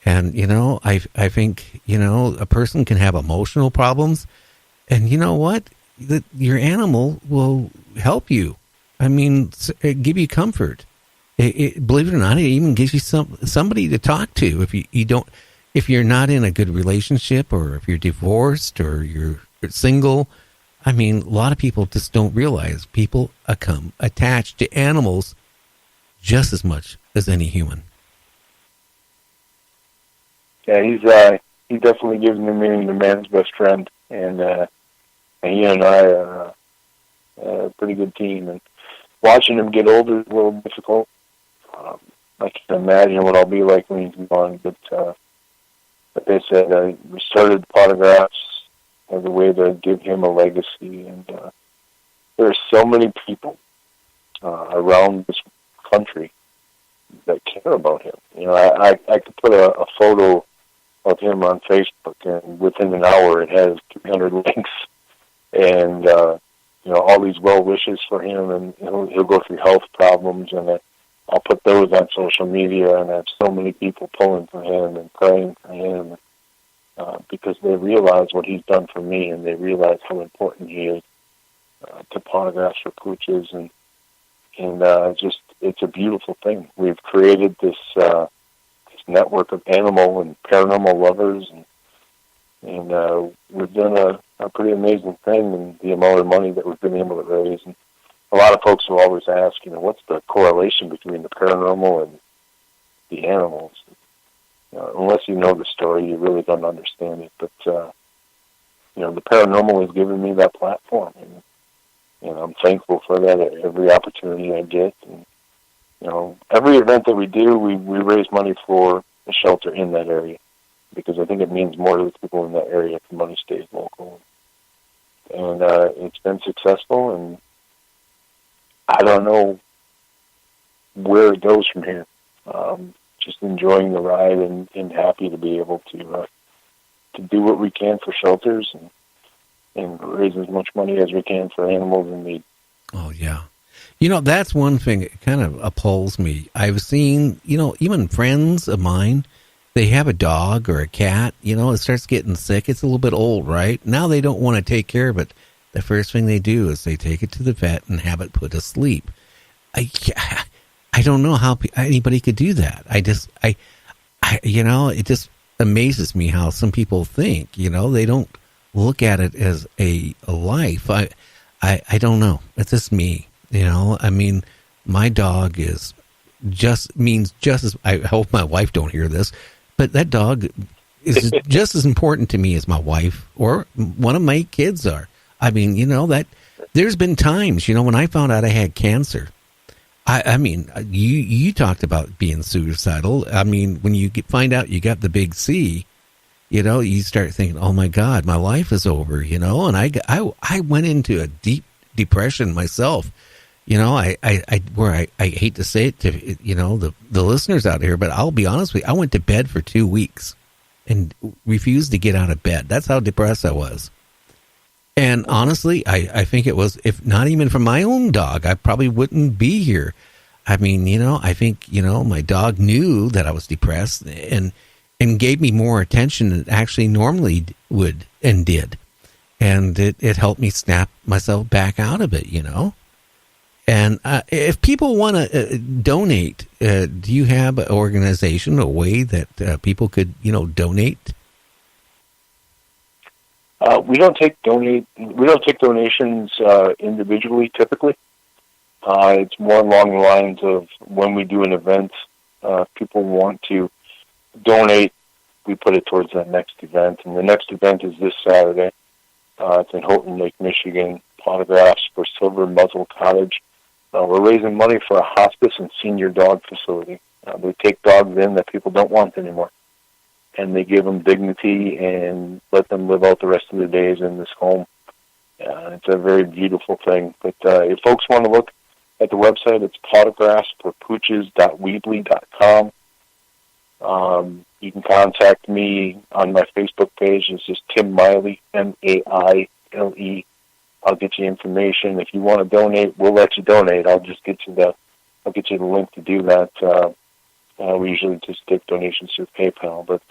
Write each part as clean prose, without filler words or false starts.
And, I think, a person can have emotional problems. And you know what? Your animal will help you. I mean, give you comfort. Believe it or not, it even gives you somebody to talk to. If you're not in a good relationship, or if you're divorced, or you're single, I mean, a lot of people just don't realize people become attached to animals just as much as any human. Yeah, he definitely gives me the man's best friend, and he and I are a pretty good team. And watching him get older is a little difficult. I can't imagine what I'll be like when he's gone. But like I said, we started Photographs as a way to give him a legacy. And there are so many people around this country that care about him. I could put a photo of him on Facebook, and within an hour it has 300 links, and all these well wishes for him, and he'll go through health problems, and I'll put those on social media, and I have so many people pulling for him and praying for him because they realize what he's done for me, and they realize how important he is to Photographs for Pooches, and it's a beautiful thing. We've created this network of animal and paranormal lovers, and we've done a pretty amazing thing in the amount of money that we've been able to raise. And a lot of folks will always ask, what's the correlation between the paranormal and the animals? Unless you know the story, you really don't understand it. But the paranormal has given me that platform, and I'm thankful for that at every opportunity I get. And every event that we do, we raise money for a shelter in that area, because I think it means more to the people in that area if the money stays local. And it's been successful, and I don't know where it goes from here. Just enjoying the ride, and happy to be able to do what we can for shelters, and raise as much money as we can for animals in need. Oh, yeah. That's one thing that kind of appalls me. I've seen, even friends of mine, they have a dog or a cat, it starts getting sick. It's a little bit old, right? Now they don't want to take care of it. The first thing they do is they take it to the vet and have it put to sleep. I don't know how anybody could do that. It just amazes me how some people think, they don't look at it as a life. I don't know. It's just me. I mean, my dog means just as, I hope my wife don't hear this, but that dog is just as important to me as my wife or one of my kids are. I mean, that there's been times, when I found out I had cancer, I mean, you talked about being suicidal. I mean, when you find out you got the big C, you start thinking, oh my God, my life is over, and I went into a deep depression myself. I hate to say it to, the listeners out here, but I'll be honest with you, I went to bed for 2 weeks and refused to get out of bed. That's how depressed I was. And honestly, I think it was, if not even for my own dog, I probably wouldn't be here. I mean, I think, my dog knew that I was depressed and gave me more attention than it actually normally would and did. And it helped me snap myself back out of it, And if people want to donate, do you have an organization, a way that people could, donate? We don't take donations individually. Typically, it's more along the lines of when we do an event. If people want to donate, we put it towards that next event. And the next event is this Saturday. It's in Houghton Lake, Michigan. Photographs for Silver Muzzle Cottage. We're raising money for a hospice and senior dog facility. They take dogs in that people don't want anymore, and they give them dignity and let them live out the rest of their days in this home. It's a very beautiful thing. But if folks want to look at the website, it's photographsforpooches.weebly.com. You can contact me on my Facebook page. It's just Tim Miley, Maile. I'll get you information. If you want to donate, we'll let you donate. I'll get you the link to do that. We usually just take donations through PayPal, but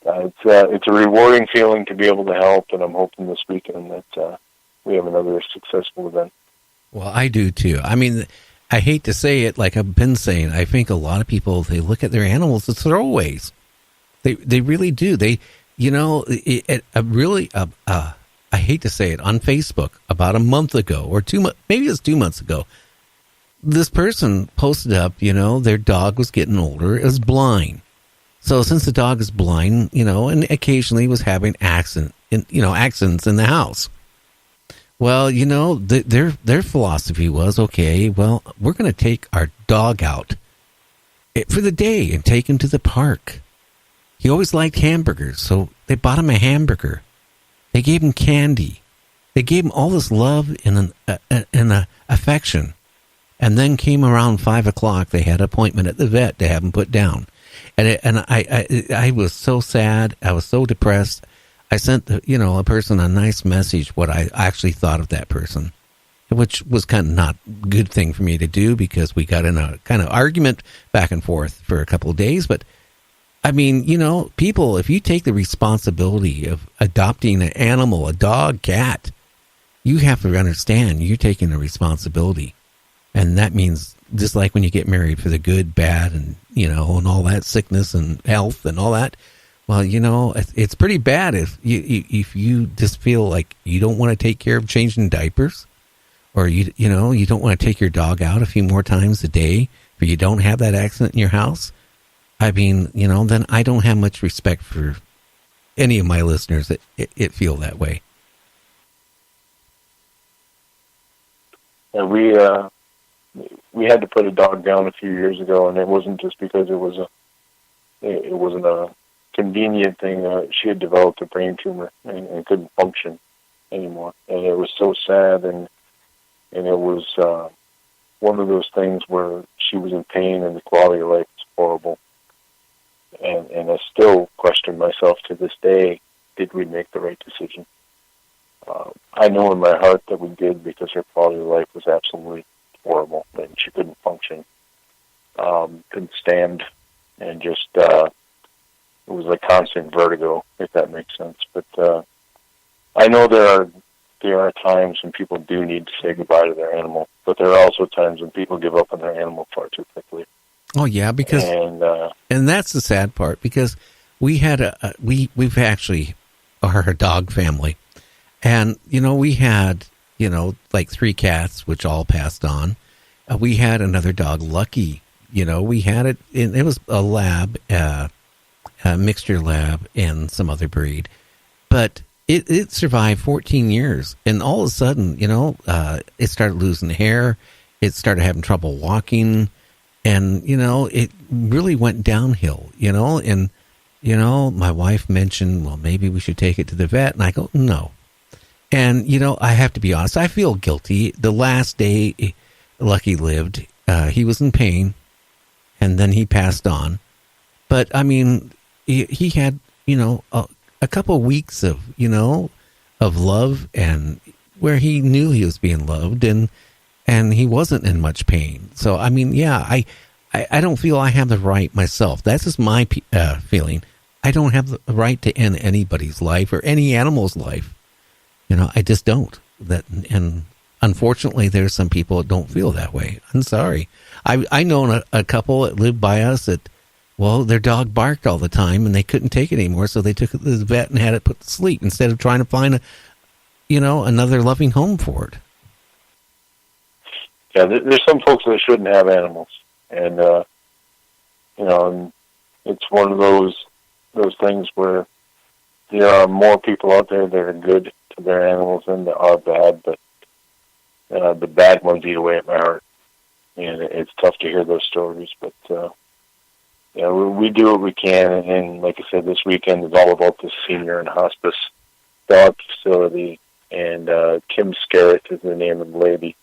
it's a rewarding feeling to be able to help, and I'm hoping this weekend that we have another successful event. Well, I do too. I mean, I hate to say it, like I've been saying, I think a lot of people, they look at their animals as throwaways. They really do. They, you know, I hate to say it, on Facebook about a month ago or maybe it was 2 months ago, this person posted up, you know, their dog was getting older. It was blind. So since the dog is blind, you know, and occasionally was having accidents in the house. Well, you know, their philosophy was, okay, well, we're going to take our dog out for the day and take him to the park. He always liked hamburgers, so they bought him a hamburger. They gave him candy. They gave him all this love and affection. And then came around 5 o'clock. They had an appointment at the vet to have him put down. And I was so sad. I was so depressed. I sent a person a nice message what I actually thought of that person, which was kind of not a good thing for me to do because we got in a kind of argument back and forth for a couple of days. But I mean, you know, people, if you take the responsibility of adopting an animal, a dog, cat, you have to understand you're taking the responsibility. And that means just like when you get married for the good, bad, and, you know, and all that sickness and health and all that. Well, you know, it's pretty bad if you just feel like you don't want to take care of changing diapers, or you don't want to take your dog out a few more times a day, or you don't have that accident in your house. I mean, you know, then I don't have much respect for any of my listeners that feel that way. And we had to put a dog down a few years ago, and it wasn't just because it wasn't a convenient thing. She had developed a brain tumor and couldn't function anymore, and it was so sad, and it was one of those things where she was in pain and the quality of life was horrible. And I still question myself to this day, did we make the right decision? I know in my heart that we did, because her quality of life was absolutely horrible, and she couldn't function, couldn't stand, and just it was like constant vertigo, if that makes sense. But I know there are times when people do need to say goodbye to their animal, but there are also times when people give up on their animal far too quickly. Oh yeah, because and that's the sad part, because we had we've actually are a dog family, and you know, we had, you know, like 3 cats which all passed on. We had another dog, Lucky. You know, we had it. It was a lab, a mixture lab, and some other breed, but it survived 14 years, and all of a sudden, you know, it started losing hair. It started having trouble walking. And, you know, it really went downhill, you know, and, you know, my wife mentioned, well, maybe we should take it to the vet. And I go, no. And, you know, I have to be honest, I feel guilty. The last day Lucky lived, he was in pain, and then he passed on. But, I mean, he had, you know, a couple of weeks of, you know, of love, and where he knew he was being loved, and he wasn't in much pain. So, I mean, yeah, I don't feel I have the right myself. That's just my feeling. I don't have the right to end anybody's life or any animal's life. You know, I just don't. And unfortunately, there's some people that don't feel that way. I'm sorry. I know a couple that lived by us that, well, their dog barked all the time and they couldn't take it anymore, so they took it to the vet and had it put to sleep instead of trying to find another loving home for it. Yeah, there's some folks that shouldn't have animals, and you know, and it's one of those things where there are more people out there that are good to their animals than there are bad, but the bad ones eat away at my heart, and it's tough to hear those stories. But yeah, we do what we can, and like I said, this weekend is all about the senior and hospice dog facility, and Kim Scarrett is the name of the lady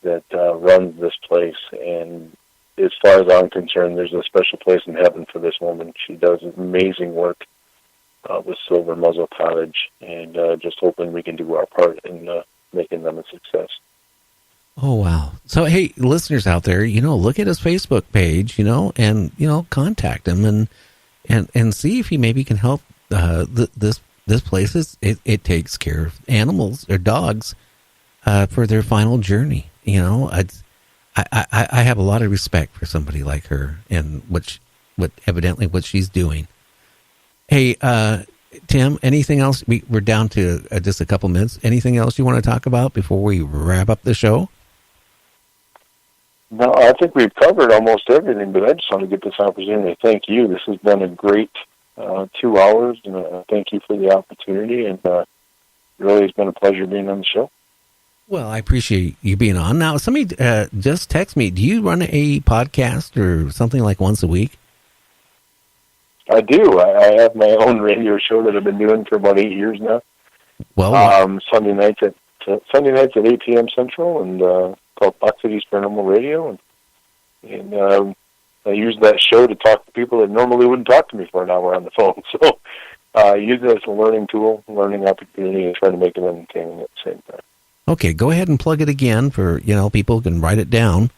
that runs this place, and as far as I'm concerned, there's a special place in heaven for this woman. She does amazing work with Silver Muzzle Cottage, and just hoping we can do our part in making them a success. Oh, wow. So, hey, listeners out there, look at his Facebook page, and, contact him and see if he maybe can help. This place it takes care of animals or dogs for their final journey. I have a lot of respect for somebody like her and what evidently what she's doing. Hey, Tim, anything else? We're down to just a couple minutes. Anything else you want to talk about before we wrap up the show? No, I think we've covered almost everything, but I just want to get this opportunity to thank you. This has been a great 2 hours, and thank you for the opportunity, and it really has been a pleasure being on the show. Well, I appreciate you being on. Now, somebody just text me. Do you run a podcast or something like once a week? I do. I have my own radio show that I've been doing for about 8 years now. Well, Sunday nights at 8 p.m. Central, and called Fox-Cities-Paranormal Radio, and I use that show to talk to people that normally wouldn't talk to me for an hour on the phone. So I use it as a learning tool, learning opportunity, and trying to make it entertaining at the same time. Okay, go ahead and plug it again for, people can write it down.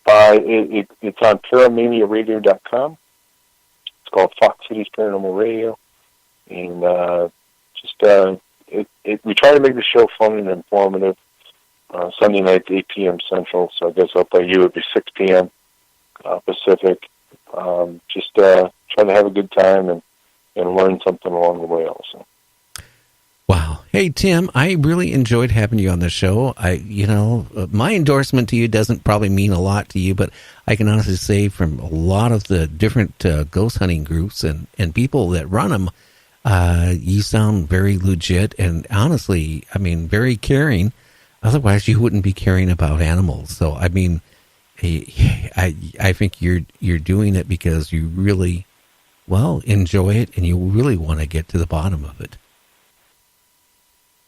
It's on paramaniaradio.com. It's called Fox Cities Paranormal Radio, and we try to make the show fun and informative. Sunday nights, 8 p.m. Central, so I guess up by you it would be 6 p.m. Pacific. Just trying to have a good time and learn something along the way also. Wow. Hey, Tim, I really enjoyed having you on the show. My endorsement to you doesn't probably mean a lot to you, but I can honestly say from a lot of the different ghost hunting groups and people that run them, you sound very legit and honestly, very caring. Otherwise, you wouldn't be caring about animals. So, I think you're doing it because you really, enjoy it and you really want to get to the bottom of it.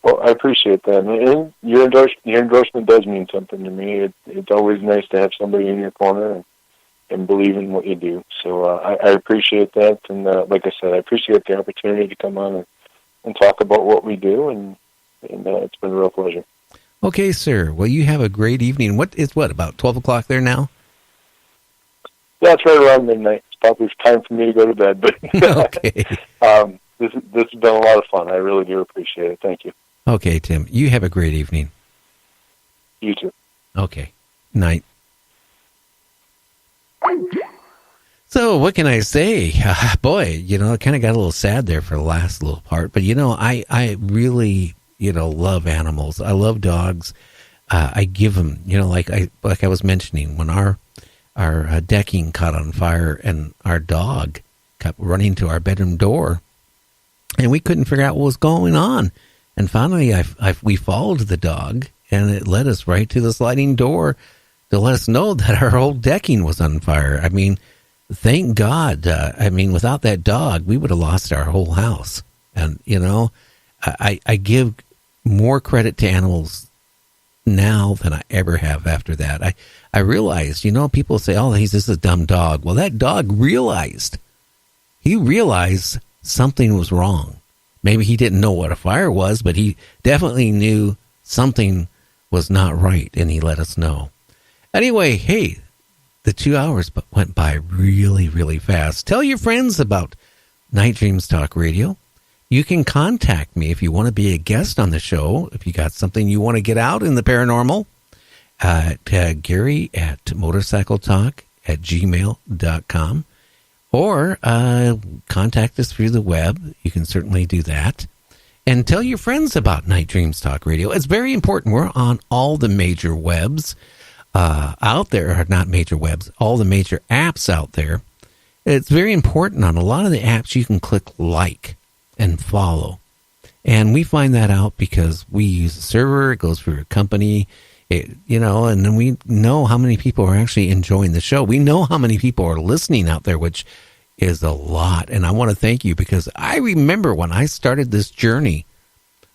Well, I appreciate that. And your endorsement does mean something to me. It's always nice to have somebody in your corner and believe in what you do. So I appreciate that. And like I said, I appreciate the opportunity to come on and talk about what we do. And it's been a real pleasure. Okay, sir. Well, you have a great evening. About 12 o'clock there now? Yeah, it's right around midnight. It's probably time for me to go to bed. But okay. This has been a lot of fun. I really do appreciate it. Thank you. Okay, Tim. You have a great evening. You too. Okay. Night. So what can I say? Boy, I kind of got a little sad there for the last little part. But, I really... love animals. I love dogs. I give them, like I was mentioning, when our decking caught on fire and our dog kept running to our bedroom door, and we couldn't figure out what was going on. And finally, we followed the dog, and it led us right to the sliding door to let us know that our whole decking was on fire. Thank God. Without that dog, we would have lost our whole house. And, I give more credit to animals now than I ever have after that. I realized, people say, oh, he's just a dumb dog. Well, that dog realized. He realized something was wrong. Maybe he didn't know what a fire was, but he definitely knew something was not right, and he let us know. Anyway, hey, the 2 hours went by really, really fast. Tell your friends about Night Dreams Talk Radio. You can contact me if you want to be a guest on the show. If you got something you want to get out in the paranormal, Gary at motorcycletalk@gmail.com, or contact us through the web. You can certainly do that. And tell your friends about Night Dreams Talk Radio. It's very important. We're on all the major webs out there, or not major webs, all the major apps out there. It's very important. On a lot of the apps, you can click like and follow. And we find that out because we use a server, it goes through a company, and then we know how many people are actually enjoying the show. We know how many people are listening out there, which is a lot. And I want to thank you because I remember when I started this journey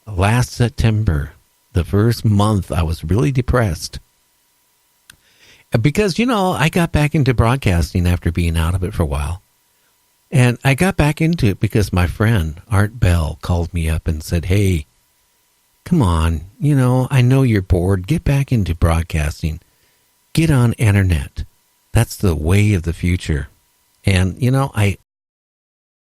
last September, the first month, I was really depressed. Because, I got back into broadcasting after being out of it for a while. And I got back into it because my friend, Art Bell, called me up and said, hey, come on, I know you're bored. Get back into broadcasting. Get on internet. That's the way of the future. And,